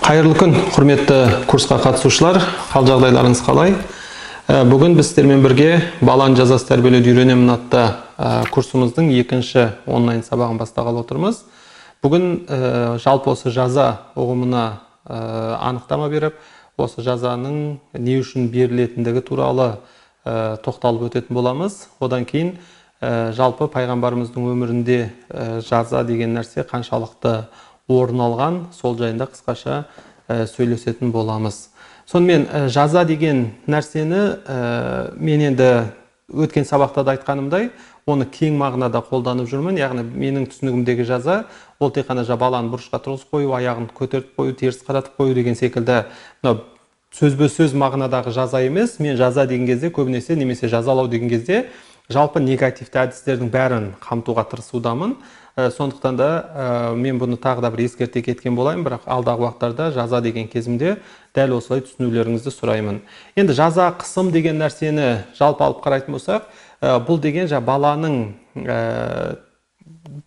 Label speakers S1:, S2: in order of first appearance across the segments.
S1: Қайырлы күн, құрметті курсқа қатысушылар, қал жағдайларыңыз қалай? Бүгін біз сіздермен бірге баланы жазасы тәрбиелеуді үйренемін атты курсымыздың екінші онлайн сабағын бастағалы отырмыз. Бүгін жалпы осы жаза ұғымына анықтама беріп, осы жазаның не үшін берілетіндігі туралы тоқталып өтетін боламыз. Одан кейін жалпы пайғамбарымыздың өмірінде жаза деген нәрсе қаншалықты орын алған, сол жайында қысқаша сөйлесетін боламыз. Сонымен жаза деген нәрсені мен енді өткен сабақта да айтқанымдай, оны кең мағынада қолданып жүрмін. Яғни менің түсінігімдегі жаза ол тек қана баланы бұрышқа тұрғызып қою, аяғын көтеріп қою, теріс қаратып қою деген секілді сөзбе-сөз мағынадағы жаза емес. Мен жаза деген кезде көбінесе немесе жазалау деген кезде жалпы негативті әдістердің бәрін қамтуға тырысудамын. Сондықтан да мен бұны тағы да бір ескерте кеткен болайын, бірақ алдағы уақыттарда жаза деген кезімде дәл осылай түсінулеріңізді сұраймын. Енді жаза қысым деген нәрсені жалпы алып қарайтын болсақ, бұл деген баланың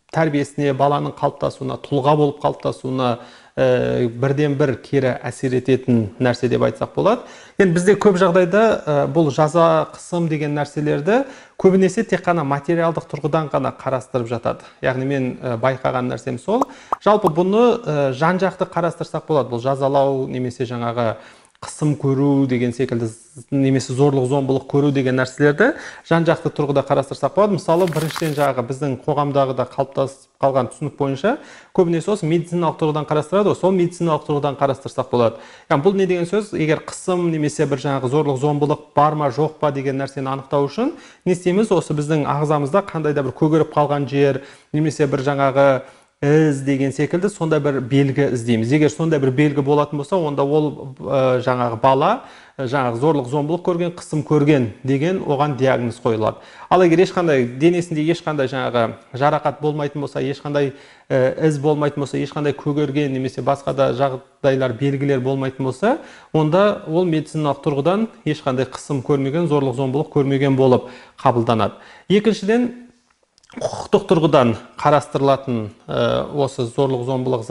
S1: тәрбиесіне, баланың қалыптасуына, тұлға болып қалыптасуына бірден бір кері әсер ететін нәрсе деп айтсақ болады. Енді бізде көп жағдайда бұл жаза қысым деген нәрселерді көбінесе тек қана материалдық тұрғыдан ғана қарастырып жатады. Яғни мен байқаған нәрсем сол. Жалпы бұны жан-жақты қарастырсақ болады. Бұл жазалау немесе жаңағы қысым көру деген секілді, немесе зорлық-зомбылық көру деген нәрселерді жан-жақты тұрғыда қарастырсақ болады. Мысалы, біріншіден жаңағы біздің қоғамдағы да қалыптасып қалған түсінік бойынша көбінесе осы медициналық тұрғыдан қарастырады, сол медициналық тұрғыдан қарастырсақ болады. Яғни бұл не деген сөз? Егер қысым немесе бір жаңағы зорлық-зомбылық бар ма, жоқ па деген нәрсені анықтау үшін не істейміз? Осы біздің ағзамызда қандай да бір көгеріп қалған жер немесе бір жаңағы із деген секілді сондай бір белгі іздейміз. Егер сондай бір белгі болатын болса, онда ол жаңағы бала жаңағы зорлық-зомбылық көрген, қысым көрген деген оған диагноз қойылады. Ал егер ешқандай денесінде ешқандай жаңағы жарақат болмайтын болса, ешқандай із болмайтын болса, ешқандай көгерген немесе басқа да жағдайлар, белгілер болмайтын болса, онда ол медициналық тұрғыдан ешқандай қысым көрмеген, зорлық-зомбылық көрмеген болып қабылданады. Екіншіден, құқықтық тұрғыдан қарастырылатын осы зорлық-зомбылық,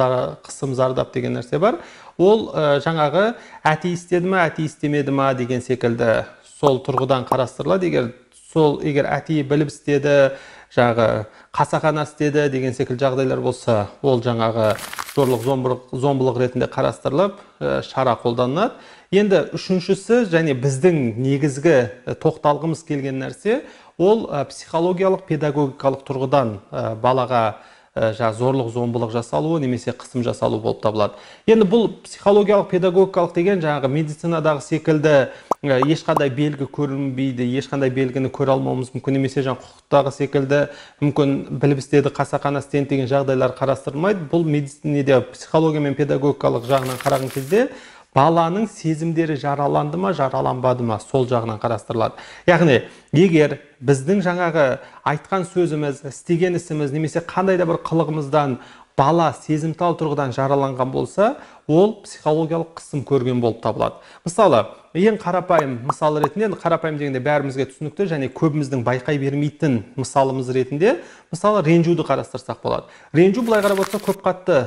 S1: қысым, зардап деген нәрсе бар. Ол жаңағы әти істеді ме, әти істемеді ме деген секілді сол тұрғыдан қарастырылады. Егер әти біліп істеді, жаңағы қасақана істеді деген секілді жағдайлар болса, ол жаңағы зорлық-зомбылық ретінде қарастырылып, шара қолданылады. Енді үшіншісі және біздің негізгі тоқталғымыз келген нәрсе, ол психологиялық, педагогикалық тұрғыдан балаға зорлық-зомбылық жасалуы немесе қысым жасалуы болып табылады. Енді бұл психологиялық, педагогикалық деген жаңағы медицинадағы секілді ешқандай белгі көрінбейді, ешқандай белгіні көре алмауымыз мүмкін, немесе жаңағы құқықтағы секілді мүмкін біліп істеді, қасақана істеді деген жағдайлар қарастырылмайды. Бұл медицинада психология мен педагогикалық жағынан қараған кезде баланың сезімдері жараланды ма, жараланбады ма, сол жағынан қарастырылады. Яғни, егер біздің жаңағы айтқан сөзіміз, істеген ісіміз, немесе қандай да бір қылығымыздан бала сезімтал тұрғыдан жараланған болса, ол психологиялық қысым көрген болып табылады. Мысалы, ең қарапайым мысал ретінде, қарапайым дегенде бәрімізге түсінікті және көбіміздің байқай бермейтін мысалымыз ретінде, мысалы, ренжуді қарастырсақ болады. Ренжу былай қарап отырса көп қатты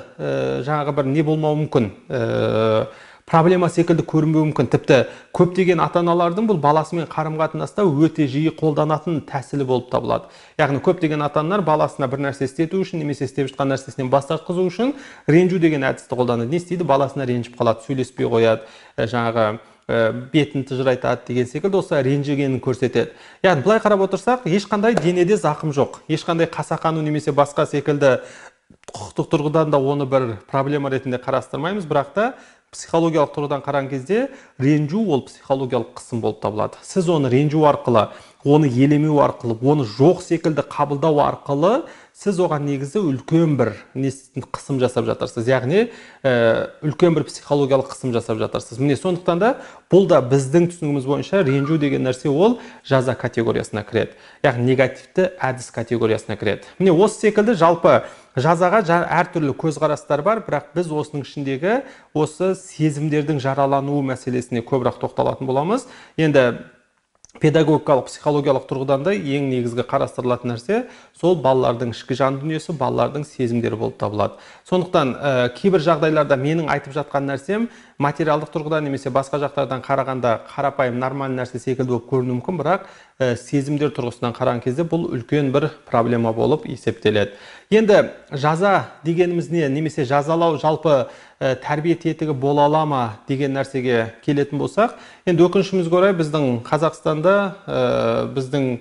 S1: жаңағы бір не болмауы мүмкін, проблема секілді көрінбеуі мүмкін. Тіпті көптеген ата-аналардың бұл баласымен қарым-қатынаста өте жиі қолданатын тәсілі болып табылады. Яғни көптеген ата-аналар баласына бір нәрсе істету үшін немесе істеп жатқан нәрсесінен бас тартқызу үшін ренжу деген әдісті қолданады. Не істейді? Баласына ренжіп қалады, сөйлеспей қояды, жаңағы бетін тыжырайтады деген секілді осы ренжігенін көрсетеді. Яғни былай қарап отырсақ, ешқандай денеде зақым жоқ, ешқандай қасақану немесе басқа секілді құқықтық тұрғыдан да оны бір проблема ретінде қарастырмаймыз, бірақ та психологиялық тұрғыдан қараған кезде ренжу ол психологиялық қысым болып табылады. Сіз оны ренжу арқылы, оны елемеу арқылы, оны жоқ секілді қабылдау арқылы сіз оған негізі үлкен бір қысым жасап жатырсыз. Яғни үлкен бір психологиялық қысым жасап жатырсыз. Міне сондықтан да бұл да біздің түсінігіміз бойынша ренжу деген нәрсе ол жаза категориясына кіреді. Яғни негативті әдіс категориясына кіреді. Міне осы секілді жалпы жазаға әртүрлі көзқарастар бар, бірақ біз осының ішіндегі осы сезімдердің жаралануы мәселесіне көбірек тоқталатын боламыз. Енді педагогикалық, психологиялық тұрғыдан да ең негізгі қарастырылатын нәрсе сол балалардың ішкі жан дүниесі, балалардың сезімдері болып табылады. Сондықтан кейбір жағдайларда менің айтып жатқан нәрсем материалдық тұрғыдан немесе басқа жақтардан қарағанда қарапайым нормальный нәрсе секілді болып көрінуі мүмкін, бірақ сезімдер тұрғысынан қараған кезде бұл үлкен бір проблема болып есептеледі. Енді жаза дегеніміз не, немесе жазалау жалпы тәрбие тетігі бола ала ма деген нәрсеге келетін болсақ, енді өкінішімізге орай біздің Қазақстанда біздің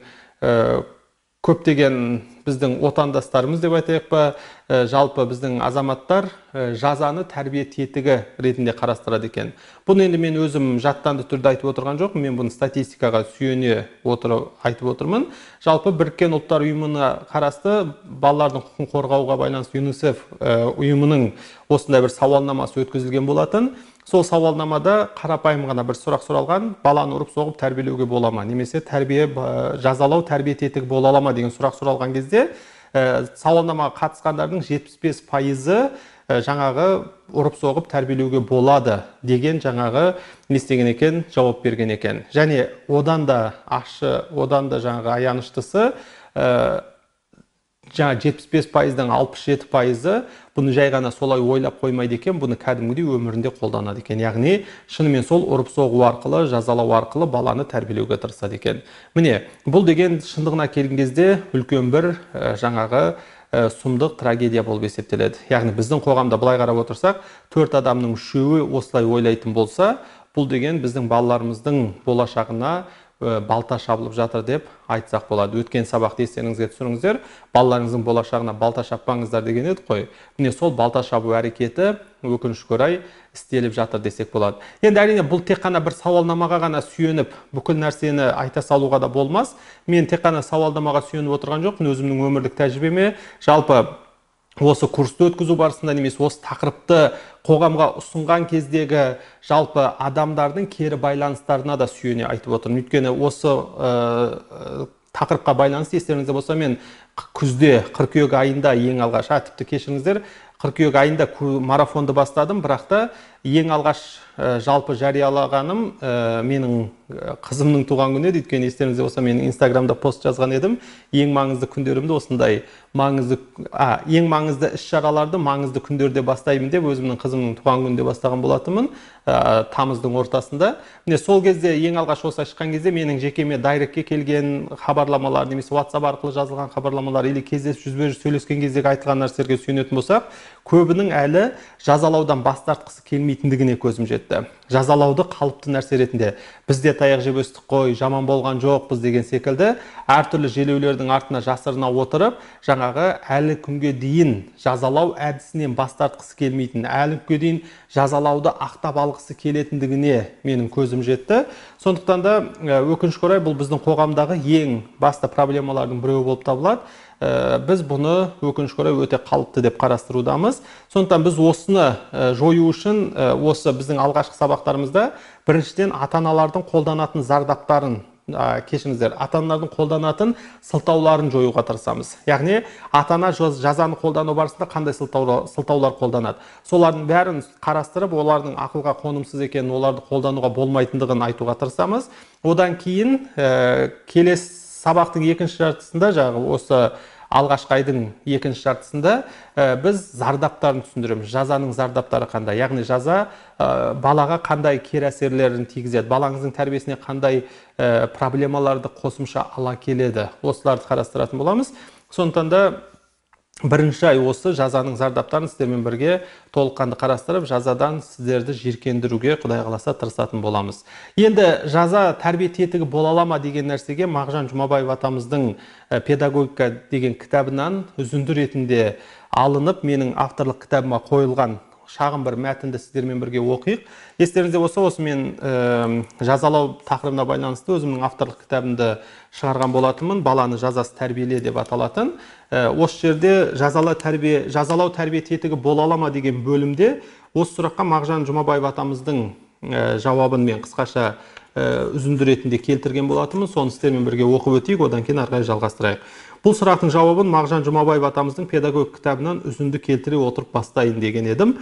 S1: көптеген біздің отандастарымыз деп айтайық па, жалпы біздің азаматтар жазаны тәрбие тетігі ретінде қарастырады екен. Бұны енді мен өзім жаттанды түрде айтып отырған жоқпын, мен бұны статистикаға сүйене отырып айтып отырмын. Жалпы Біріккен ұлттар ұйымына қарасты балалардың құқығын қорғауға байланысты ЮНИСЕФ ұйымының осындай бір сауалнамасы өткізілген болатын. Сол сауалнамада қарапайым ғана бір сұрақ сұралған: баланы ұрып соғып тәрбиелеуге бола ма, немесе жазалау тәрбие тетігі бола ала ма деген сұрақ сұралған кезде сауалнамаға қатысқандардың 75%-ы жаңағы ұрып соғып тәрбиелеуге болады деген жаңағы не істеген екен, жауап берген екен. Және одан да жаңағы аяныштысы, жаңа 75%-дан 67%-ы бұны жай ғана солай ойлап қоймайды екен, бұны кәдімгідей өмірінде қолданады екен. Яғни шынымен сол ұрып соғу арқылы, жазалау арқылы баланы тәрбиелеуге тырысады екен. Міне, бұл деген шындығына келген кезде үлкен бір жаңағы сұмдық трагедия болып есептеледі. Яғни біздің қоғамда былай қарап отырсақ, 4 адамның 3-і осылай ойлайтын болса, бұл деген біздің балаларымыздың болашағына балта шабылып жатыр деп айтсақ болады. Өткен сабақты естеріңізге түсіріңіздер, балаларыңыздың болашағына балта шаппаңыздар деген еді қой. Міне сол балта шабу әрекеті өкінішке орай істеліп жатыр десек болады. Енді әрине бұл тек қана бір сауалнамаға ғана сүйеніп бүкіл нәрсені айта салуға да болмас. Мен тек қана сауалнамаға сүйеніп отырған жоқпын, өзімнің өмірлік тәжірибеме жалпы осы курсты өткізу барысында немесе осы тақырыпты қоғамға ұсынған кездегі жалпы адамдардың кері байланыстарына да сүйене айтып отырмын. Өйткені осы тақырыпқа байланысты естеріңізде болса, мен күзде қыркүйек айында ең алғаш, тіпті кешіріңіздер, қыркүйек айында марафонды бастадым, бірақ та ең алғаш жалпы жариялағаным менің қызымның туған күні еді. Өйткені естеріңізде болса, мен инстаграмда пост жазған едім. Ең маңызды күндерімді осындай ең маңызды іс-шараларды маңызды күндерде бастаймын деп өзімнің қызымның туған күнінде бастаған болатынмын, тамыздың ортасында. Міне сол кезде ең алғаш осы шыққан кезде менің жекеме дайректке келген хабарламалар, немесе WhatsApp арқылы жазылған хабарламалар, или кездесіп жүзбе-жүз сөйлескен кездегі айтылған нәрселерге сүйенетін болсақ, көбінің әлі жазалаудан бас тартқысы келмейтіндігіне көзім жетті. Жазалауды қалыпты нәрсе ретінде бізде таяқ жеп өстік қой, жаман болған жоқпыз деген секілді әртүрлі желеулердің артына жасырына отырып, жаңағы әлі күнге дейін жазалау әдісінен бас тартқысы келмейтін, әлі күнге дейін жазалауды ақтап алғысы келетіндігіне менің көзім жетті. Сондықтан да өкінішке орай бұл біздің қоғамдағы ең басты проблемалардың біреуі болып табылады. Біз бұны өкінішке орай өте қалыпты деп қарастырудамыз. Сондықтан біз осыны жою үшін осы біздің алғашқы сабақтарымызда біріншіден ата-аналардың қолданатын зардаптарын, кешіріңіздер, ата-аналардың қолданатын сылтауларын жоюға тырысамыз. Яғни ата-ана жазаны қолдану барысында қандай сылтаулар қолданады. Солардың бәрін қарастырып, олардың ақылға қонымсыз екенін, оларды қолдануға болмайтындығын айтуға тырысамыз. Одан кейін келесі сабақтың екінші жартысында, жаңағы осы алғашқы айдың екінші жартысында біз зардаптарын түсіндіреміз. Жазаның зардаптары қандай? Яғни жаза балаға қандай кері әсерлерін тигізеді? Балаңыздың тәрбиесіне қандай проблемаларды қосымша ала келеді? Осыларды қарастыратын боламыз. Сондықтан да бірінші ай осы жазаның зардаптарын сіздермен бірге толыққанды қарастырып, жазадан сіздерді жиіркендіруге Құдай қаласа тырысатын боламыз. Енді жаза тәрбие тетігі бола ала ма деген нәрсеге Мағжан Жұмабаев атамыздың педагогика деген кітабынан үзінді ретінде алынып, менің авторлық кітабыма қойылған шағын бір мәтінді сіздермен бірге оқиық. Естеріңізде болса, осы мен жазалау тақырыбына байланысты өзімнің авторлық кітабымды шығарған болатынмын. Баланы жазасы тәрбиеле деп аталатын. Осы жерде жазалау тәрбие тетігі бола ала ма деген бөлімде осы сұраққа Мағжан Жұмабаев атамыздың жауабын мен қысқаша үзінді ретінде келтірген болатынмын. Соны сіздермен бірге оқып өтейік, одан кейін ары қарай жалғастырайық. Бұл сұрақтың жауабын Мағжан Жұмабаев атамыздың педагог кітабынан үзінді келтіре отырып бастайын деген едім.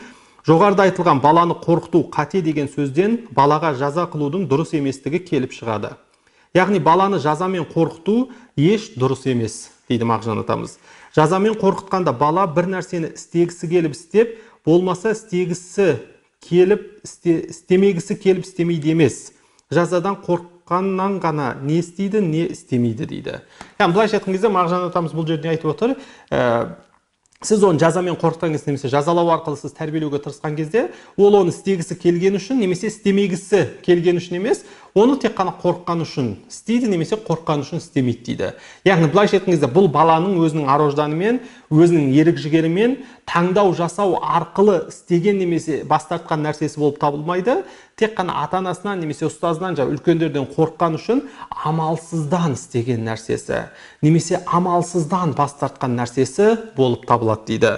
S1: Жоғарыда айтылған баланы қорқыту қате деген сөзден балаға жаза қылудың дұрыс еместігі келіп шығады. Яғни баланы жазамен қорқыту еш дұрыс емес, дейді Мағжан атамыз. Жазамен қорқытқанда бала бір нәрсені істегісі келіп істеп, болмаса істемегісі келіп істемейді емес. Жазадан қорыққаннан ғана не істейді, не істемейді дейді. Яғни былайша айтқан кезде Мағжан атамыз бұл жерде айтып отыр, сіз оны жазамен қорқытқан кезде, немесе жазалау арқылы сіз тәрбиелеуге тырысқан кезде, ол оны істегісі келген үшін, немесе істемегісі келген үшін емес, оны тек қана қорыққан үшін істейді, немесе қорыққан үшін істемейді дейді. Яғни былайша айтқан кезде бұл баланың өзінің ар-ожданымен, өзінің ерік-жігерімен таңдау жасау арқылы істеген немесе бас тартқан нәрсесі болып табылмайды, тек қана ата-анасынан немесе ұстазынан, үлкендерден қорыққан үшін амалсыздан істеген нәрсесі, немесе амалсыздан бас тартқан нәрсесі болып табылады дейді.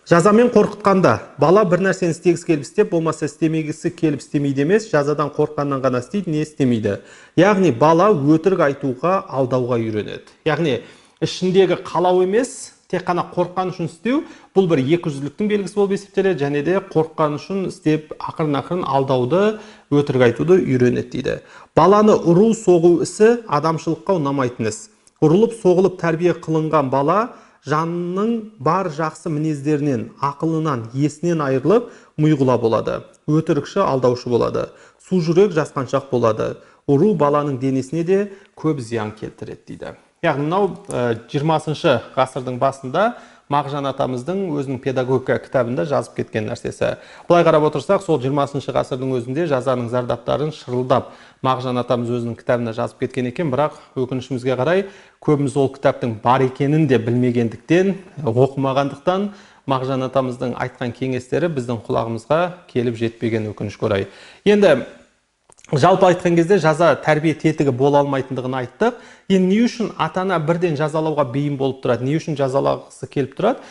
S1: Жазамен қорқытқанда бала бір нәрсені істегісі келіп істеп, болмаса істемегісі келіп істемейді емес, жазадан қорыққаннан ғана істейді, не істемейді. Яғни бала өтірік айтуға, алдауға үйренеді. Яғни ішіндегі қалау емес, тек қана қорыққан үшін істеу, бұл бір екіжүзділіктің белгісі болып есептеледі, және де қорыққан үшін істеп, ақырын алдауды, өтірік айтуды үйренеді дейді. Баланы ұру, соғу ісі адамшылыққа ұнамайтын іс. Ұрылып, соғылып тәрбие қылынған бала жанның бар жақсы мінездерінен, ақылынан, есінен айырылып, мұйғыла болады. Өтірікші, алдаушы болады. Су жүрек жасқаншақ болады. Ұру баланың денесіне де көп зиян келтіреді дейді. Яғни мынау 20-шы ғасырдың басында Мағжан атамыздың өзінің педагогика кітабында жазып кеткен нәрсесі. Бұлай қарап отырсақ, сол 20-шы ғасырдың өзінде жазаның зардаптарын шырылдап Мағжан атамыз өзінің кітабына жазып кеткен екен, бірақ өкінішімізге қарай көбіміз ол кітаптың бар екенін де білмегендіктен, оқымағандықтан Мағжан атамыздың айтқан кеңестері біздің құлағымызға келіп жетпеген, өкінішке орай. Енді жалпы айтқан кезде жаза тәрбие тетігі бола алмайтындығын айттық. Енді не үшін ата-ана бірден жазалауға бейім болып тұрады? Не үшін жазалағысы келіп тұрады?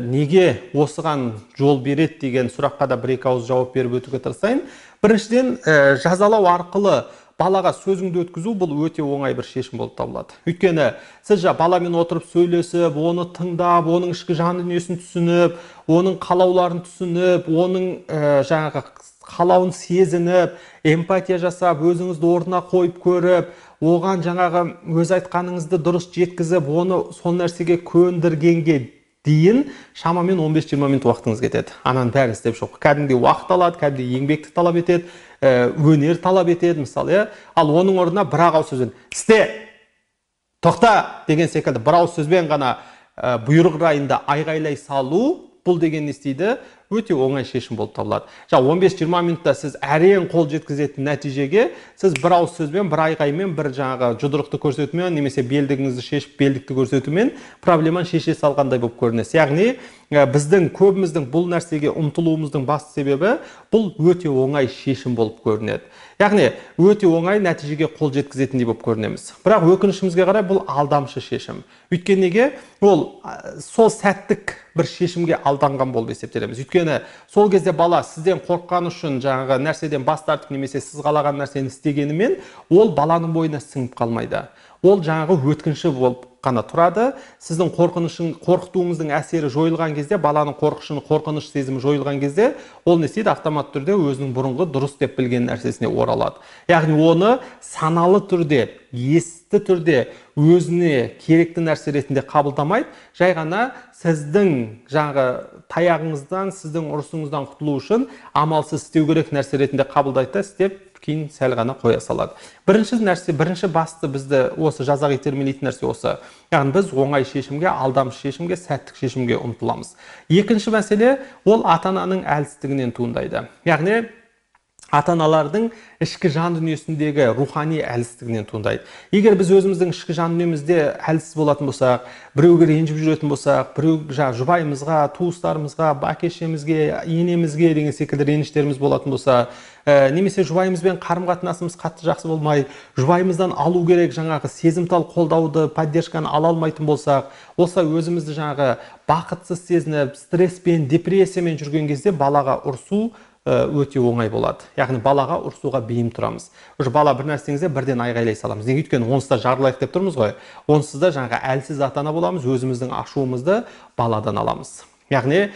S1: Неге осыған жол береді деген сұраққа да бір-екі ауыз жауап беріп өтуге тырысайын. Біріншіден, жазалау арқылы балаға сөзіңді өткізу бұл өте оңай бір шешім болып табылады. Өйткені сіз баламен отырып сөйлесіп, оны тыңдап, оның ішкі жан дүниесін түсініп, оның қалауларын түсініп, оның қалауын сезініп, эмпатия жасап, өзіңізді орнына қойып көріп, оған өз айтқаныңызды дұрыс жеткізіп, оны сол нәрсеге көндіргенге дейін шамамен 15-20 минут уақытыңыз кетеді. Ананың бәрін істеп шығу. Кәдімгідей уақыт алады, кәдімгідей еңбекті талап етеді, өнер талап етеді, мысалы. Ал оның орнына бір ауыз сөзбен істе, тоқта деген секілді бір ауыз сөзбен ғана бұйрық райында айғайлай салу, бұл деген не істейді? Өте оңай шешім болып табылады. 15-20 минутта сіз әрең қол жеткізетін нәтижеге сіз бір ауыз сөзбен, бір айғаймен, бір жұдырықты көрсетумен, немесе белдігіңізді шешіп, белдікті көрсетумен проблеманы шеше салғандай болып көрінесіз. Яғни біздің көбіміздің бұл нәрсеге ұмтылуымыздың басты себебі бұл өте оңай шешім болып көрінеді. Яғни өте оңай нәтижеге қол жеткізетіндей болып көрінеміз. Бірақ өкінішімізге қарай бұл алдамшы шешім. Өйткені неге? Ол сол сәттік бір шешімге алданған болып есептелеміз. Өйткені сол кезде бала сізден қорыққан үшін нәрседен бас тартып, немесе сіз қалаған нәрсені істегенімен, ол баланың бойына сіңіп қалмайды. Ол өткінші болып қана тұрады. Сіздің қорқытуыңыздың әсері жойылған кезде, баланың қорқыныш сезімі жойылған кезде, ол не істейді? Автомат түрде өзінің бұрынғы дұрыс деп білген нәрсесіне оралады. Яғни оны саналы түрде, есті түрде өзіне керекті нәрсе ретінде қабылдамайды, жай ғана сіздің таяғыңыздан, сіздің ұрысыңыздан құтылу үшін амалсыз істеу керек нәрсе ретінде қабылдайды, істеп кейін сәл ғана қоя салады. Бірінші басты бізді осы жазаға итермелейтін нәрсе осы. Яғни біз оңай шешімге, алдамшы шешімге, сәттік шешімге ұмтыламыз. Екінші мәселе ол ата-ананың әлсіздігінен туындайды. Яғни ата-аналардың ішкі жан дүниесіндегі рухани әлсіздігінен туындайды. Егер біз өзіміздің ішкі жан дүниемізде әлсіз болатын болсақ, біреуге ренжіп жүретін болсақ, жұбайымызға, туыстарымызға, әке-шешемізге, енемізге деген секілді реніштеріміз болатын болса, немесе жұбайымызбен қарым-қатынасымыз қатты жақсы болмай, жұбайымыздан алу керек сезімтал қолдауды, поддержканы ала алмайтын болсақ, осы өзімізді бақытсыз сезініп, стресспен, депрессиямен жүрген кезде балаға ұрсу өте оңай болады. Яғни балаға ұрсуға бейім тұрамыз. Бала бір нәрсеңізде бірден айғайлай саламыз. Неге? Өйткені онсыз да жарылайық деп тұрмыз ғой. Онсыз да әлсіз ата-ана боламыз, өзіміздің ашуымызды баладан аламыз. Яғни,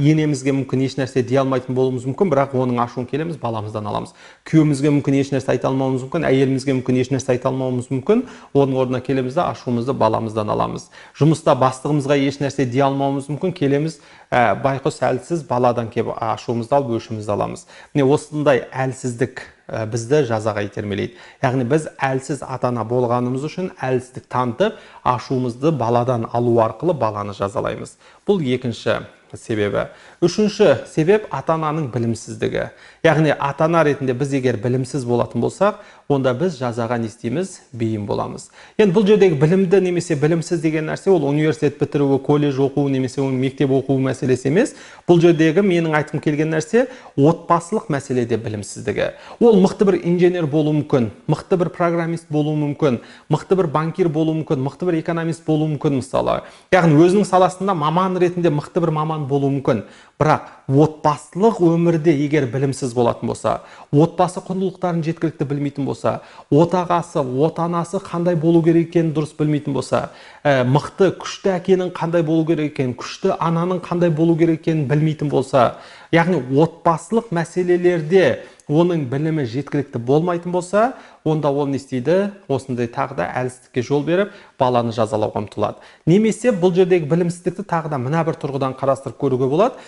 S1: енемізге мүмкін еш нәрсе дей алмайтын болуымыз мүмкін, бірақ оның ашуын келеміз, баламыздан аламыз. Күйеуімізге мүмкін еш нәрсе айта алмауымыз мүмкін, әйелімізге мүмкін еш нәрсе айта алмауымыз мүмкін, оның орнына келеміз де ашуымызды баламыздан аламыз. Жұмыста бастығымызға еш нәрсе дей алмауымыз мүмкін, келеміз, байқұс әлсіз баладан келіп ашуымызды алып өшімізді аламыз. Міне осындай әлсіздік бізді жазаға итермелейді. Яғни біз әлсіз ата-ана болғанымыз үшін әлсіздік танытып, ашуымызды баладан алу арқылы баланы жазалаймыз. Бұл екінші себебі. Үшінші себеп ата-ананың білімсіздігі. Яғни ата-ана ретінде біз егер білімсіз болатын болсақ, онда біз жазаға не істейміз? Бейім боламыз. Енді бұл жердегі білімді немесе білімсіз деген нәрсе ол университет бітіруі, колледж оқуы немесе мектеп оқуы мәселесі емес. Бұл жердегі менің айтқым келген нәрсе отбасылық мәселеде білімсіздігі. Ол мықты бір инженер болуы мүмкін, мықты бір программист болуы мүмкін, мықты бір банкир болуы мүмкін, мықты бір экономист болуы мүмкін мысалы. Яғни өзінің саласында маман ретінде мықты бір маман болуы мүмкін. Бірақ отбасылық өмірде егер білімсіз болатын болса, отбасы құндылықтарын жеткілікті білмейтін болса, отағасы, отанасы қандай болу керек екенін дұрыс білмейтін болса, мықты, күшті әкенің қандай болу керек екенін, күшті ананың қандай болу керек екенін білмейтін болса, яғни отбасылық мәселелерде оның білімі жеткілікті болмайтын болса, онда ол не істейді? Осындай тағы да әлсіздікке жол беріп, баланы жазалауға ұмтылады. Немесе бұл жердегі білімсіздікті тағы да мына бір тұрғыдан қарастырып көруге болады.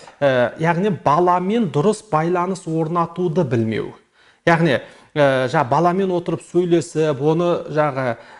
S1: Яғни баламен дұрыс байланыс орнатуды білмеу. Яғни баламен отырып сөйлесіп, оны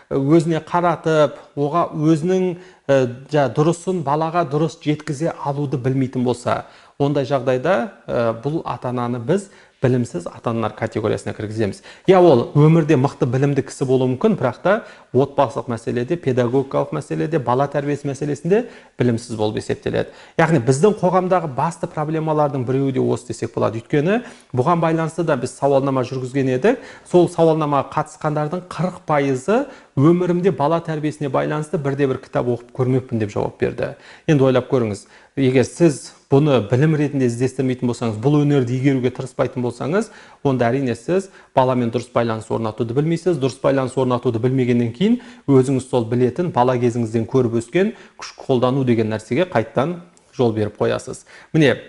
S1: өзіне қаратып, оға өзінің дұрысын балаға дұрыс жеткізе алуды білмейтін болса, ондай жағдайда бұл ата-ананы біз білімсіз ата-аналар категориясына кіргіземіз. Ол өмірде мықты білімді кісі болуы мүмкін, бірақ та отбасылық мәселеде, педагогикалық мәселеде, бала тәрбиесі мәселесінде білімсіз болып есептеледі. Яғни біздің қоғамдағы басты проблемалардың біреуі де осы десек болады. Өйткені бұған байланысты да біз сауалнама жүргізген едік. Сол сауалнамаға қатысқандардың 40%-ы өмірімде бала тәрбиесіне байланысты бірде-бір кітап оқып көрмеппін деп жауап берді. Енді ойлап көріңіз, егер сіз бұны білім ретінде іздестірмейтін болсаңыз, бұл өнерді игеруге тырыспайтын болсаңыз, онда әрине сіз баламен дұрыс байланыс орнатуды білмейсіз. Дұрыс байланыс орнатуды білмегеннен кейін өзіңіз сол білетін, бала кезіңізден көріп өскен күш қолдану деген нәрсеге қайттан жол беріп қоясыз. Міне,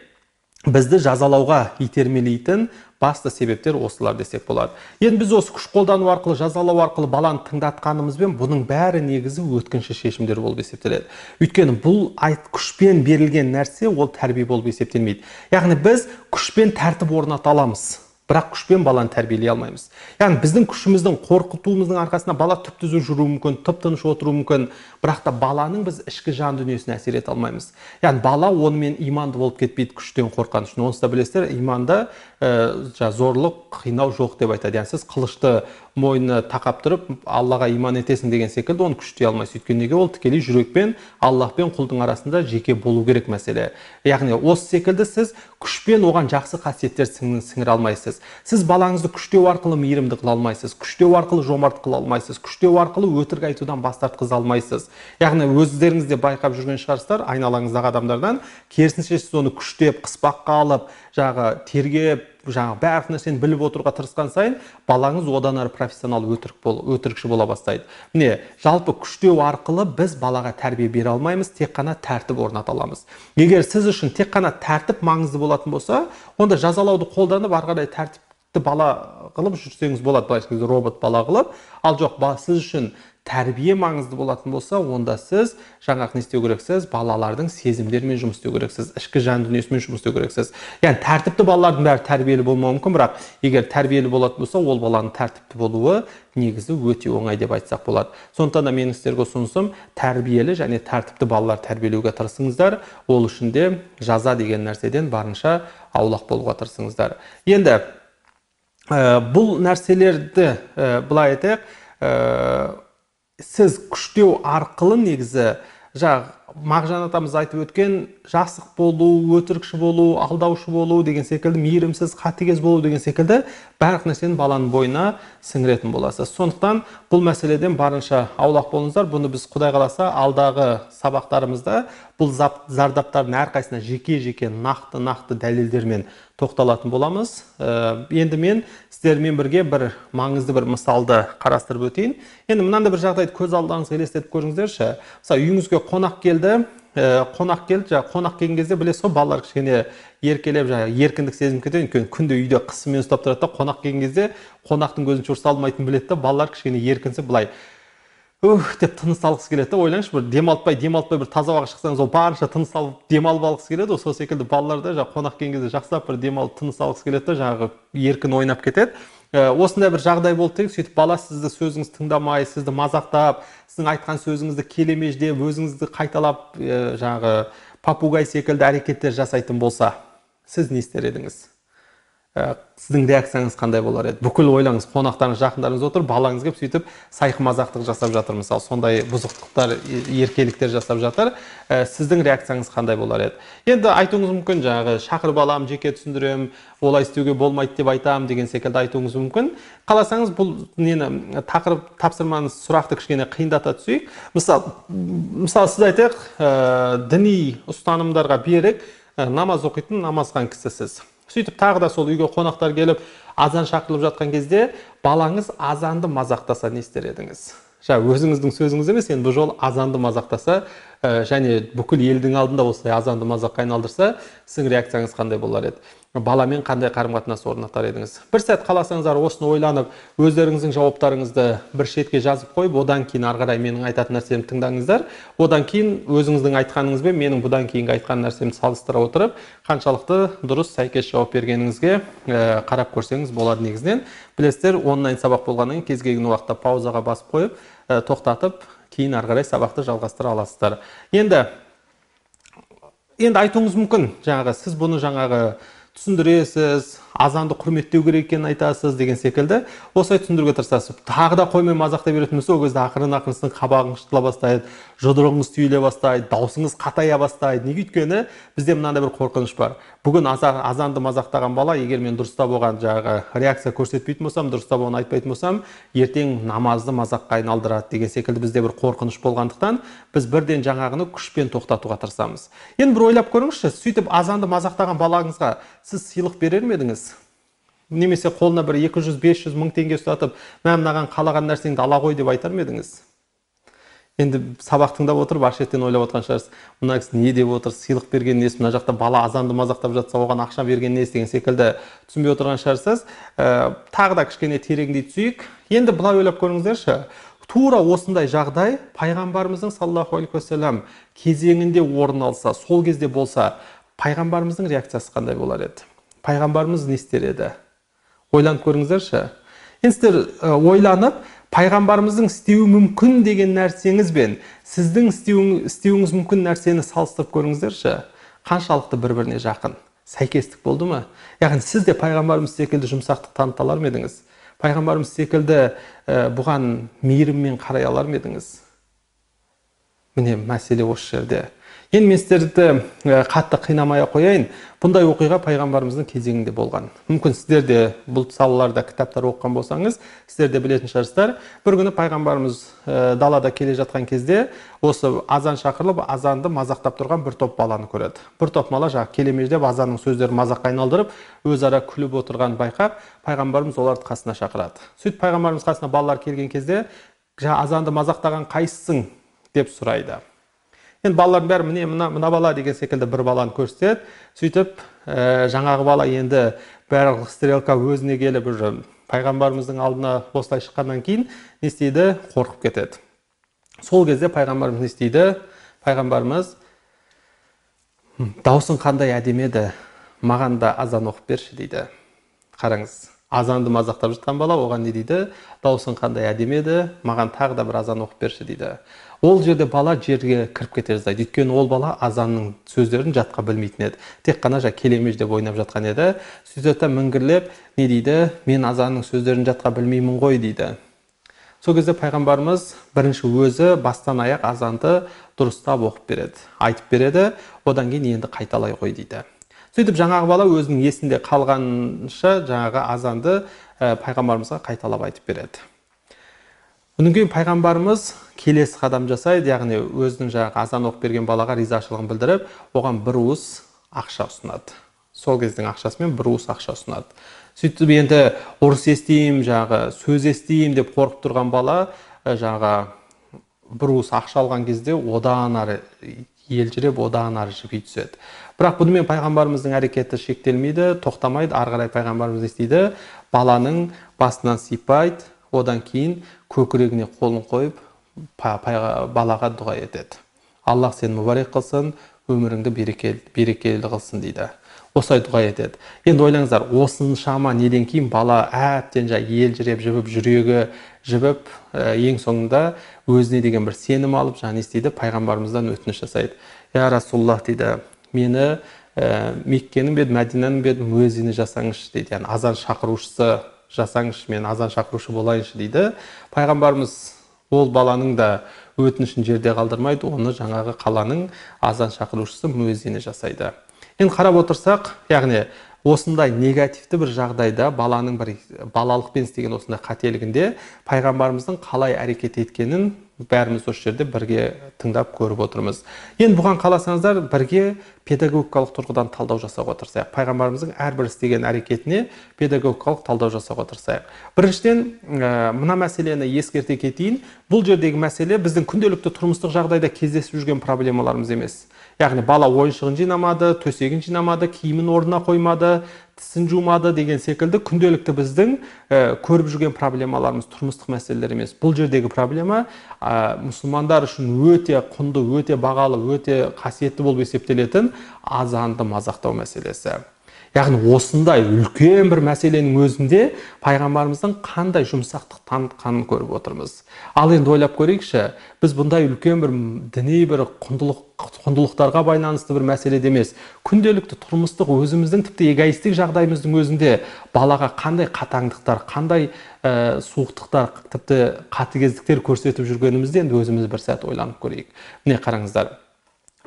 S1: бізді жазалауға итермелейтін басты себептер осылар десек болады. Енді біз осы күш қолдану арқылы, жазалау арқылы баланы тыңдатқанымызбен бұның бәрі негізі өткінші шешімдер болып есептеледі. Өйткені бұл күшпен берілген нәрсе ол тәрбие болып есептелмейді. Яғни біз күшпен тәртіп орната аламыз, бірақ күшпен баланы тәрбиелей алмаймыз. Яғни біздің күшіміздің, қорқытуымыздың арқасында бала түп-түзу жүруі мүмкін, тып-тыныш отыруы мүмкін, бірақ та баланың біз ішкі жан дүниесіне әсер ете алмаймыз. Яғни бала онымен иманды болып кетпейді күштен қорққан үшін. Онсыз да білесіздер, иманда зорлық, қинау жоқ деп айтады. Яғни сіз қылышты мойнына тақап тұрып, Аллаға иман етесің деген секілді оны күштей алмайсыз. Өйткені неге? Ол тікелей жүрекпен, Аллахпен құлдың арасында жеке болу керек мәселе. Яғни осы секілді сіз күшпен оған жақсы қасиеттер сіңіре алмайсыз. Сіз балаңызды күштеу арқылы мейірімді қыла алмайсыз, күштеу арқылы жомарт қыла алмайсыз, күштеу арқылы өтірік айтудан бас тартқыза алмайсыз. Яғни өздеріңіз де байқап жүрген шығарсыздар, айналаңыздағы адамдардан, керісінше сіз оны күштеп, қыспаққа алып, тергеп, бәрі нәрсені біліп отыруға тырысқан сайын, балаңыз одан ары профессионал өтірікші бола бастайды. Міне, жалпы күштеу арқылы біз балаға тәрбие бере алмаймыз, тек қана тәртіп орната аламыз. Егер сіз үшін тек қана тәртіп маңызды болатын болса, онда жазалауды қолданып, ары қарай тәртіпті бала қылып жүрсеңіз болады, былайша робот бала қылып. Ал жоқ, сіз үшін тәрбие маңызды болатын болса, онда сіз жаңағы не істеу керексіз? Балалардың сезімдерімен жұмыс істеу керексіз, ішкі жан дүниесімен жұмыс істеу керексіз. Яғни тәртіпті балалардың бәрі тәрбиелі болмауы мүмкін, бірақ егер тәрбиелі болатын болса, ол баланың тәртіпті болуы негізі өте оңай деп айтсақ болады. Сондықтан да менің сіздерге ұсынысым тәрбиелі және тәртіпті балалар тәрбиелеуге тырысыңыздар. Ол үшін де жаза деген нәрседен барынша аулақ болуға тырысыңыздар. Енді бұл нәрселерді былай айтайық, сіз күштеу арқылы негізі Мағжан атамыз айтып өткен жасық болу, өтірікші болу, алдаушы болу деген секілді, мейірімсіз, қатыгез болу деген секілді барлық нәрсені баланың бойына сіңіретін боласыз. Сондықтан бұл мәселеден барынша аулақ болыңыздар. Бұны біз Құдай қаласа алдағы сабақтарымызда бұл зардаптардың әрқайсына жеке-жеке нақты дәлелдермен тоқталатын боламыз. Енді мен сіздермен бірге бір маңызды бір мысалды қарастырып өтейін. Енді мынандай бір жағдайды көз алдыңызға елестетіп көріңіздерші. Мысалы, үйіңізге қонақ келді, қонақ келді, жаңағы қонақ келген кезде білесіз ғой, балалар кішкене еркелеп, жаңағы еркіндік сезініп кетеді. Өйткені күнде үйде қысымен ұстап тұрады да, қонақ келген кезде қонақтың көзін шошыта алмайтынын біледі да, балалар кішкене еркінсе былай деп тыныс алғысы келеді да. Ойлаңызшы, бір демалтпай бір таза ауаға шықсаңыз, ол барынша тыныс алып демалып алғысы келеді. Сол секілді балалар да жаңағы қонақ келген кезде жақсылап бір демалып тыныс алғысы келеді да, жаңағы еркін ойнап кетеді. Осындай бір жағдай болды дейік. Сөйтіп бала сізді сөзіңізді тыңдамай, сізді мазақтап, сіздің айтқан сөзіңізді келемеждеп, өзіңізді қайталап, жаңағы папугай секілді әрекеттер жасайтын болса, сіз не істер едіңіз? Сіздің реакцияңыз қандай болар еді? Бүкіл ойлаңыз, қонақтарыңыз, жақындарыңыз отыр, балаңыз келіп сөйтіп сайқы мазақтық жасап жатыр, мысалы, сондай бұзықтықтар, еркеліктер жасап жатыр. Сіздің реакцияңыз қандай болар еді? Енді айтуыңыз мүмкін, жаңағы шақыр балам, жеке түсіндірем, олай істеуге болмайды деп айтам деген секілді айтуыңыз мүмкін. Қаласаңыз, бұл нені тақырып тапсырмаңыз, сұрақты кішкене қиындата түсейік. Мысалы сіз айтайық, діни ұстанымдарға берік намаз оқитын намазхан кісісіз. Сөйтіп тағы да сол үйге қонақтар келіп, азан шақырылып жатқан кезде балаңыз азанды мазақтаса не істер едіңіз? Өзіңіздің сөзіңіз емес, енді бұл жол азанды мазақтаса, және бүкіл елдің алдында осылай азанды мазаққа айналдырса, сіздің реакцияңыз қандай болар еді? Баламен қандай қарым-қатынас орнатар едіңіз? Бір сәт қаласаңыздар, осыны ойланып, өздеріңіздің жауаптарыңызды бір шетке жазып қойып, одан кейін ары қарай менің айтатын нәрсемді тыңдаңыздар. Одан кейін өзіңіздің айтқаныңыз бен менің бұдан кейінгі айтқан нәрсемді салыстыра отырып, қаншалықты дұрыс сәйкес жауап бергеніңізге қарап көрсеңіз болады негізінен. Білесіздер, онлайн сабақ болғаннан кез келген уақытта паузаға басып қойып, тоқтатып, кейін ары қарай сабақты жалғастыра аласыздар. Енді айтуыңыз мүмкін, жаңағы сіз бұны жаңағы түсіндіресіз, азанды құрметтеу керек екенін айтасыз деген секілді, осылай түсіндіруге тырысасыз. Тағы да қоймай мазақтай беретін болса, ол кезде ақырын сіздің қабағыңыз шытыла бастайды, жұдырығыңыз түйіле бастайды, даусыңыз қатая бастайды. Неге? Өйткені бізде мынандай бір қорқыныш бар. Бүгін азанды мазақтаған бала, егер мен дұрыстап оған жаңағы реакция көрсетпейтін болсам, дұрыстап оны айтпайтын болсам, ертең намазды мазаққа айналдырады деген секілді бізде бір қорқыныш болғандықтан, біз бірден жаңағыны күшпен тоқтатуға тырысамыз. Енді бір ойлап көріңізші, сөйтіп азанды мазақтаған балаңызға сіз сыйлық берер ме едіңіз? Немесе қолына бір 200-500 мың теңге ұстатып, мынаған қалаған нәрсеңді ала қой деп айтар ма едіңіз? Енді сабақ тыңдап отырып, ашеттен ойлап отырған шығарсыз, мына кісі не деп отыр, сыйлық берген несі, мына жақта бала азанды мазақтап жатса, оған ақша берген несі деген секілді түсінбей отырған шығарсыз. Тағы да кішкене тереңдей түсейік. Енді былай ойлап көріңіздерші, тура осындай жағдай пайғамбарымыздың саллаллаху алейхи уассалам кезеңінде орын алса, сол кезде болса, пайғамбарымыздың реакциясы қандай болар еді? Пайғамбарымыз не істер еді? Ойланып көріңіздерші. Енді сіздер ойланып, пайғамбарымыздың істеуі мүмкін деген нәрсеңіз бен сіздің істеуіңіз мүмкін нәрсені салыстырып көріңіздерші. Қаншалықты бір-біріне жақын? Сәйкестік болды ма? Яғни сіз де пайғамбарымыз секілді жұмсақтық таныта алар ма едіңіз? Пайғамбарымыз секілді бұған мейіріммен қарай алар ма едіңіз? Міне мәселе осы жерде. Енді мен сіздерді қатты қинамай қояйын. Бұндай оқиға пайғамбарымыздың кезеңінде болған. Мүмкін сіздер де бұл салаларда кітаптар оқыған болсаңыз, сіздер де білетін шығарсыздар. Бір күні пайғамбарымыз далада келе жатқан кезде, осы азан шақырылып, азанды мазақтап тұрған бір топ баланы көреді. Бір топ бала жаңағы келемеждеп азанның сөздерін мазаққа айналдырып, өзара күліп отырғанын байқап, пайғамбарымыз оларды қасына шақырады. Сөйтіп пайғамбарымыз қасына балалар келген кезде, азанды мазақтаған қайсысың деп сұрайды. Енді балалардың бәрі мына бала деген секілді бір баланы көрсетеді. Сөйтіп жаңағы бала енді барлық стрелка өзіне келіп пайғамбарымыздың алдына осылай шыққаннан кейін не істейді? Қорқып кетеді. Сол кезде пайғамбарымыз не істейді? Пайғамбарымыз даусың қандай әдемі еді, маған да азан оқып берші дейді. Қараңыз, азанды мазақтап жатқан бала оған не дейді? Даусың қандай әдемі еді, маған тағы да бір азан оқып берші дейді. Ол жерде бала жерге кіріп кетер іздайды. Өйткені ол бала азанның сөздерін жатқа білмейтін еді. Тек қана келемеж деп ойнап жатқан еді. Сөйтіп міңгірлеп не дейді? Мен азанның сөздерін жатқа білмеймін ғой дейді. Сол кезде пайғамбарымыз бірінші өзі бастан аяқ азанды дұрыстап оқып береді, айтып береді, одан кейін енді қайталай қой дейді. Сөйтіп жаңағы бала өзінің есінде қалғанша жаңағы азанды пайғамбарымызға қайталап айтып береді. Бұдан кейін пайғамбарымыз келесі қадам жасайды, яғни өзінің жаңағы азан оқып берген балаға ризашылығын білдіріп, оған бір уыс ақша ұсынады. Сол кездің ақшасымен бір уыс ақша ұсынады. Сөйтіп енді орыс естеймін, жаңағы сөз естеймін деп қорқып тұрған бала жаңағы бір уыс ақша алған кезде одан ары елжіреп одан ары жіби түседі. Бірақ бұнымен пайғамбарымыздың әрекеті шектелмейді, тоқтамайды. Ары қарай пайғамбарымыз не істейді? Баланың басынан сипайды, одан кейін көкірегіне қолын қойып, балаға дұға етеді. Аллах сені мүбарек қылсын, өміріңді берекелі қылсын дейді. Осылай дұға етеді. Енді ойлаңыздар, осыншама неден кейін бала әбден елжіреп, жібіп, жүрегі жібіп, ең соңында өзіне деген бір сенім алып, не істейді? Пайғамбарымыздан өтініш жасайды. Я Расулаллах дейді, мені Меккенің бе, Мәдинаның бе муеззині жасаңызшы дейді. Яғни азан шақырушысы жасаңызшы, мен азан шақырушы болайыншы дейді. Пайғамбарымыз ол баланың да өтінішін жерде қалдырмайды, оны жаңағы қаланың азан шақырушысы муеззині жасайды. Енді қарап отырсақ, яғни осындай негативті бір жағдайда баланың бір балалықпен істеген осындай қателігінде пайғамбарымыздың қалай әрекет еткенін бәріміз осы жерде бірге тыңдап көріп отырмыз. Енді бұған қаласаңыздар, бірге педагогикалық тұрғыдан талдау жасауға тырысайық. Пайғамбарымыздың әрбір істеген әрекетіне педагогикалық талдау жасауға тырысайық. Біріншіден, мына мәселені ескерте кетейін. Бұл жердегі мәселе біздің күнделікті тұрмыстық жағдайда кездесіп жүрген проблемаларымыз емес. Яғни бала ойыншығын жинамады, төсегін жинамады, киімін орнына қоймады, тісін жумады деген секілді күнделікті біздің көріп жүрген проблемаларымыз тұрмыстық мәселелер емес. Бұл жердегі проблема мұсылмандар үшін өте құнды, өте бағалы, өте қасиетті болып есептелетін азанды мазақтау мәселесі. Яғни осындай үлкен бір мәселенің өзінде пайғамбарымыздың қандай жұмсақтық танытқанын көріп отырмыз. Ал енді ойлап көрейікші, біз бұндай үлкен бір діни бір құндылықтарға байланысты бір мәселеде емес, күнделікті тұрмыстық өзіміздің тіпті эгоистік жағдайымыздың өзінде балаға қандай қатаңдықтар, қандай суықтықтар, тіпті қатыгездіктер көрсетіп жүргенімізде енді өзіміз бір сәт ойланып көрейік. Міне қараңыздар.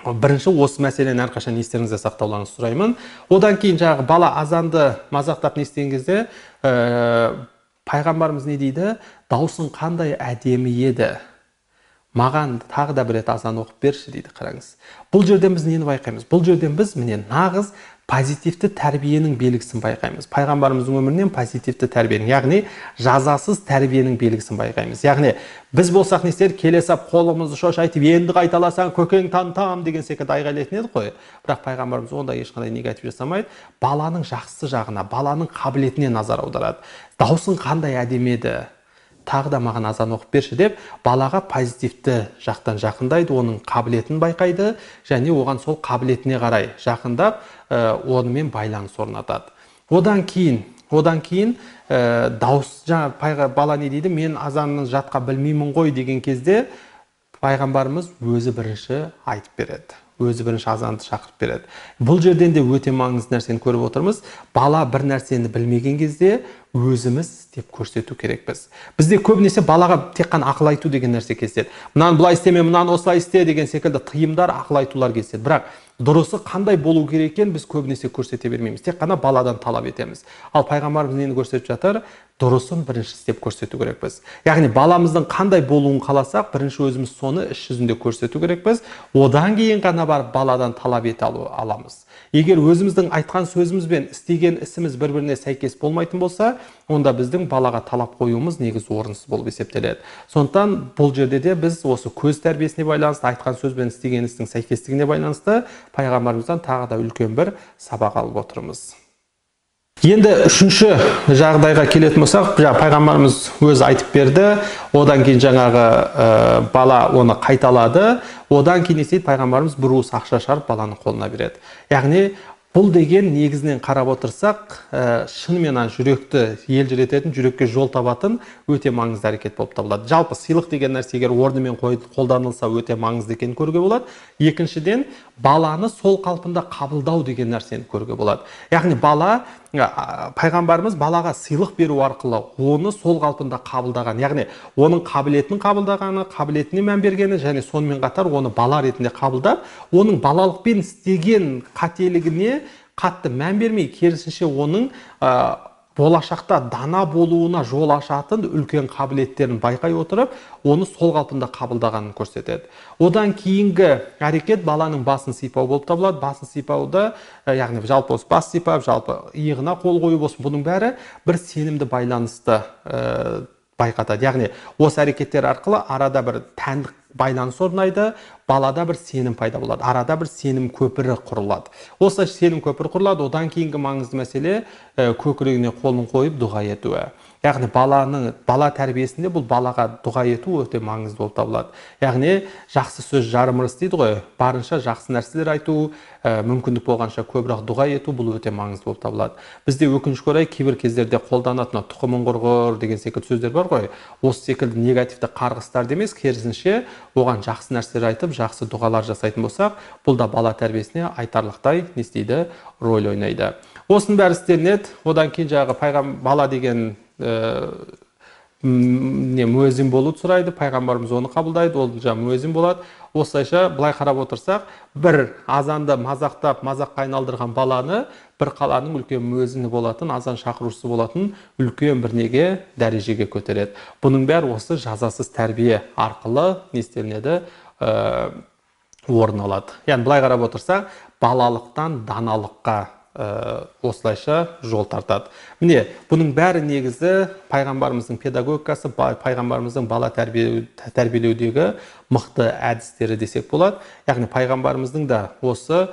S1: Бірінші осы мәселені әрқашан естеріңізде сақтауларыңызды сұраймын. Одан кейін бала азанды мазақтап не істеген кезде пайғамбарымыз не дейді? Даусың қандай әдемі еді. Маған тағы да бір рет азан оқып берші дейді, қараңыз. Бұл жерден біз нені байқаймыз? Бұл жерден біз нағыз позитивті тәрбиенің белгісін байқаймыз. Пайғамбарымыздың өмірінен позитивті тәрбиенің, яғни жазасыз тәрбиенің белгісін байқаймыз. Яғни біз болсақ не істер, келе сап қолымызды шошайтып, енді қайталасаң көкең танытам деген секілді айғайлайтын еді ғой. Бірақ пайғамбарымыз онда ешқандай негатив жасамайды. Баланың жақсы жағына, баланың қабілетіне назар аударады. Даусың қандай әдемі еді. Тағы да маған азан оқып берші деп, балаға позитивті жақтан жақындайды, оның қабілетін байқайды, және оған сол қабілетіне қарай жақындап, онымен байланыс орнатады. Одан кейін дауыс, бала не дейді, мен азанның жатқа білмеймін ғой деген кезде пайғамбарымыз өзі бірінші айтып береді. Өзі бірінші азанды шақырып береді. Бұл жерден де өте маңызды нәрсені көріп отырмыз. Бала бір нәрсені білмеген кезде өзіміз деп көрсету керекпіз. Бізде көбінесе балаға тек қана ақыл айту деген нәрсе кездеседі. Мынаны былай істеме, мынаны осылай істе деген секілді тыйымдар, ақыл айтулар кездеседі. Бірақ дұрысы қандай болу керек екенін біз көбінесе көрсете бермейміз. Тек қана баладан талап етеміз. Ал пайғамбарымыз нені көрсетіп жатыр? Дұрысын бірінші істеп көрсету керекпіз. Яғни баламыздың қандай болуын қаласақ, бірінші өзіміз соны іс жүзінде көрсету керекпіз. Одан кейін ғана барып баладан талап ете аламыз. Егер өзіміздің айтқан сөзіміз бен істеген ісіміз бір-біріне сәйкес болмайтын болса, онда біздің балаға талап қоюымыз негізі орынсыз болып есептеледі. Сондықтан бұл жерде де біз осы көз тәрбиесіне байланысты, айтқан сөз бен істеген істің сәйкестігіне байланысты пайғамбарымыздан тағы да үлкен бір сабақ алып отырмыз. Енді үшінші жағдайға келетін болсақ, пайғамбарымыз өзі айтып берді, одан кейін бала оны қайталады, одан кейін істейді, пайғамбарымыз бір уыс ақша шығарып баланың қолына береді. Яғни бұл деген негізінен қарап отырсақ, шынымен жүректі елжірететін, жүрекке жол табатын өте маңызды әрекет болып табылады. Жалпы сыйлық деген нәрсе егер орнымен қолданылса өте маңызды екенін көруге болады. Екіншіден, баланы сол қалпында қабылдау деген нәрсені көруге болады. Яғни пайғамбарымыз балаға сыйлық беру арқылы оны сол қалпында қабылдаған, яғни оның қабілетін қабылдағаны, қабілетіне мән бергені, және сонымен қатар оны бала ретінде қабылдап, оның балалықпен істеген қателігіне қатты мән бермей, керісінше оның болашақта дана болуына жол ашатын үлкен қабілеттерін байқай отырып, оны сол қалпында қабылдағанын көрсетеді. Одан кейінгі әрекет баланың басын сипау болып табылады. Басын сипауда, яғни жалпы осы бас сипап, жалпы иығына қол қою болсын, бұның бәрі бір сенімді байланысты байқатады. Яғни осы әрекеттер арқылы арада бір тәндік байланыс орнайды, балада бір сенім пайда болады, арада бір сенім көпірі құрылады. Осылайша сенім көпірі құрылады. Одан кейінгі маңызды мәселе көкірегіне қолын қойып дұға етуі. Яғни бала тәрбиесінде бұл балаға дұға ету өте маңызды болып табылады. Яғни жақсы сөз жарым ырыс дейді ғой, барынша жақсы нәрселер айту, мүмкіндік болғанша көбірек дұға ету бұл өте маңызды болып табылады. Бізде өкінішке орай кейбір кездерде қолданатын тұқымың құрғыр деген секілді сөздер бар ғой. Осы секілді негативті қарғыстар емес, керісінше оған жақсы нәрселер айтып, жақсы дұғалар жасайтын болсақ, бұл да бала тәрбиесіне айтарлықтай не істейді, рөл ойнайды. Осының бәрі істелінеді. Одан кейін жаңағы бала деген муэзин болуды сұрайды, пайғамбарымыз оны қабылдайды, ол муэзин болады. Осылайша былай қарап отырсақ, бір азанды мазаққа айналдырған баланы бір қаланың үлкен муэзині болатын, азан шақырушысы болатын үлкен бір неге, дәрежеге көтереді. Бұның бәрі осы жазасыз тәрбие арқылы не істелінеді, орын алады. Яғни былай қарап отырсақ, балалықтан даналыққа осылайша жол тартады. Міне, бұның бәрі негізі пайғамбарымыздың педагогикасы, пайғамбарымыздың бала тәрбиелеудегі мықты әдістері десек болады. Яғни пайғамбарымыздың да осы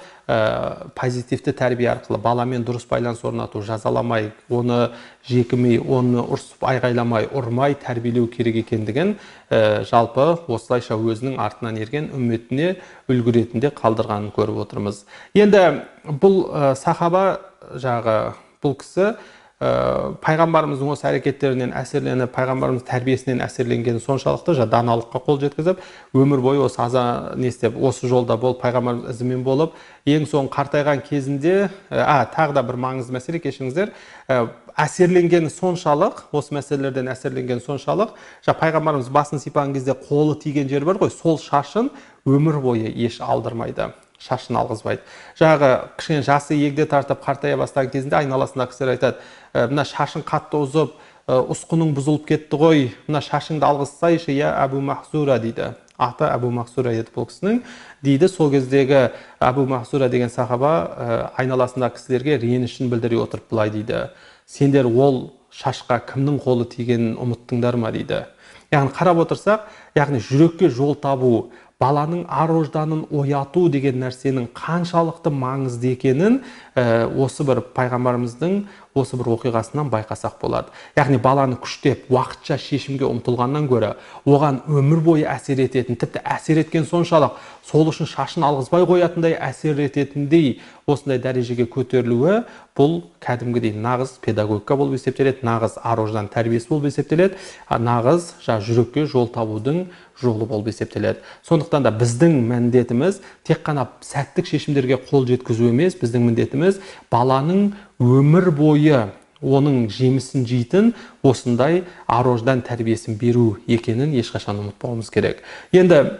S1: позитивті тәрбие арқылы баламен дұрыс байланыс орнату, жазаламай, оны жекімей, оны ұрсып айғайламай, ұрмай тәрбиелеу керек екендігін жалпы осылайша өзінің артынан ерген үмметіне үлгі ретінде қалдырғанын көріп отырмыз. Енді бұл сахаба бұл кісі пайғамбарымыздың осы әрекеттерінен әсерленіп, пайғамбарымыз тәрбиесінен әсерленгені соншалықты даналыққа қол жеткізіп, өмір бойы осы жолда болып, пайғамбарымыз ізімен болып, ең соң қартайған кезінде, тағы да бір маңызды мәселе, кешіріңіздер, әсерленгені соншалық, осы мәселелерден әсерленгені соншалық, пайғамбарымыз басын сипаған кезде қолы тиген жер бар ғой, сол шашын өмір бойы еш алдырмайды. Шашын алғызбайды. Кішкене жасы егде тартып қартая бастаған кезінде айналасында кісілер айтады, мына шашың қатты ұзып, ұсқының бұзылып кетті ғой, мына шашыңды алғызсайшы, я Абу Махзура дейді. Аты Абу Махзура еді бұл кісінің. Дейді, сол кездегі Абу Махзура деген сахаба айналасында кісілерге ренішін білдіре отырып былай дейді: сендер ол шашқа кімнің қолы тигенін ұмыттыңдар ма дейді. Яғни қарап отырсақ, яғни жүрекке жол табу, баланың ар-ожданын ояту деген нәрсенің қаншалықты маңызды екенін осы бір пайғамбарымыздың осы бір оқиғасынан байқасақ болады. Яғни баланы күштеп, уақытша шешімге ұмтылғаннан гөрі, оған өмір бойы әсер ететін, тіпті әсер еткен соншалық, сол үшін шашын алғызбай қоятындай әсер ететіндей осындай дәрежеге көтерілуі, бұл кәдімгідей нағыз педагогика болып есептеледі, нағыз ар-ождан тәрбиесі болып есептеледі, нағыз жүрекке жол табудың жолы болып есептеледі. Сондықтан да біздің міндетіміз тек қана сәттік шешімдерге қол жеткізу емес, біздің міндетіміз баланың өмір бойы оның жемісін жейтін осындай ар-ождан тәрбиесін беру екенін ешқашан ұмытпауымыз керек. Енді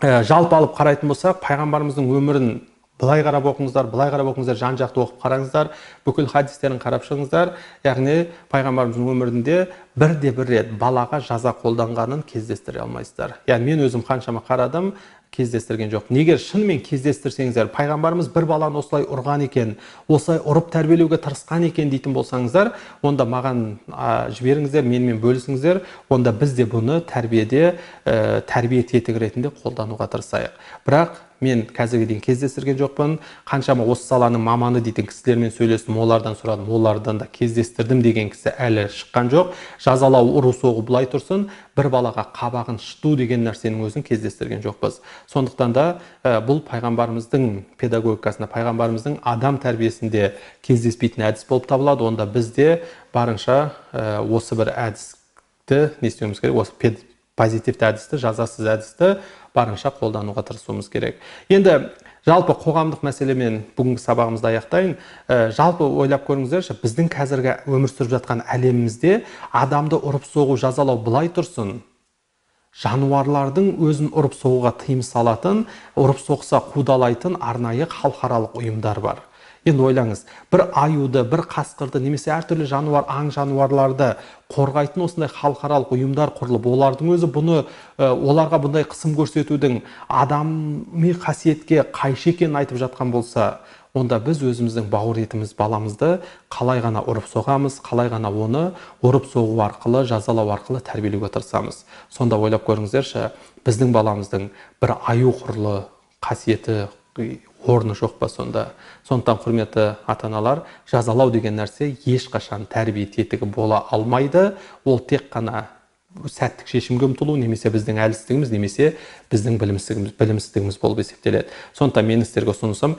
S1: жалпы алып қарайтын болсақ, пайғамбарымыздың өмірін былай қарап оқыңыздар, жан-жақты оқып қараңыздар, бүкіл хадистерін қарап шығыңыздар. Яғни пайғамбарымыздың өмірінде бірде-бір рет балаға жаза қолданғанын кездестіре алмайсыздар. Яғни мен өзім қаншама қарадым, кездестірген жоқ. Негер шынымен кездестірсеңіздер, пайғамбарымыз бір баланы осылай ұрған екен, осылай ұрып тәрбиелеуге тырысқан екен дейтін болсаңыздар, онда маған жіберіңіздер, менімен бөлісіңіздер, онда біз де бұны тәрбиеде тәрбие тетігі ретінде қолдануға тырысайық. Бірақ мен қазірге дейін кездестірген жоқпын. Қаншама осы саланың маманы дейтін кісілермен сөйлестім, олардан сұрадым, олардан да кездестірдім деген кісі әлі шыққан жоқ. Жазалау, ұру соғу былай тұрсын, бір балаға қабағын шыту деген нәрсенің өзін кездестірген жоқпыз. Сондықтан да бұл пайғамбарымыздың педагогикасында, пайғамбарымыздың адам тәрбиесінде кездеспейтін әдіс болып табылады. Онда бізде барынша осы бір әдісті не істеуіміз керек, осы позитивті әдісті, жазасыз әдісті барынша қолдануға тырысуымыз керек. Енді жалпы қоғамдық мәселемен бүгінгі сабағымызды аяқтайын. Жалпы ойлап көріңіздерші, біздің қазіргі өмір сүріп жатқан әлемімізде адамды ұрып соғу, жазалау былай тұрсын, жануарлардың өзін ұрып соғуға тыйым салатын, ұрып соқса қудалайтын арнайы халықаралық ұйымдар бар. Енді ойлаңыз, бір аюды, бір қасқырды, немесе әртүрлі аң жануарларды қорғайтын осындай халықаралық ұйымдар құрылып, олардың өзі оларға бұндай қысым көрсетудің адами қасиетке қайшы екенін айтып жатқан болса, онда біз өзіміздің бауыр етіміз баламызды қалай ғана ұрып соғамыз, қалай ғана оны ұрып соғу арқылы, жазалау арқылы тәрбиелеуге тырысамыз. Сонда ойлап көріңіздерші, біздің баламыздың бір аю құрлы қасиеті, орны жоқ па сонда? Сондықтан құрметті ата-аналар, жазалау деген нәрсе ешқашан тәрбие тетігі бола алмайды. Ол тек қана сәттік шешімге ұмтылу, немесе біздің әлсіздігіміз, немесе біздің білімсіздігіміз болып есептеледі. Сондықтан менің сіздерге ұсынысым,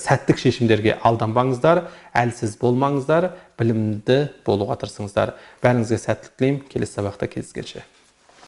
S1: сәттік шешімдерге алданбаңыздар, әлсіз болмаңыздар, білімді болуға тырысыңыздар. Бәріңізге сәттілік тілеймін. Келесі сабақта кездескенше.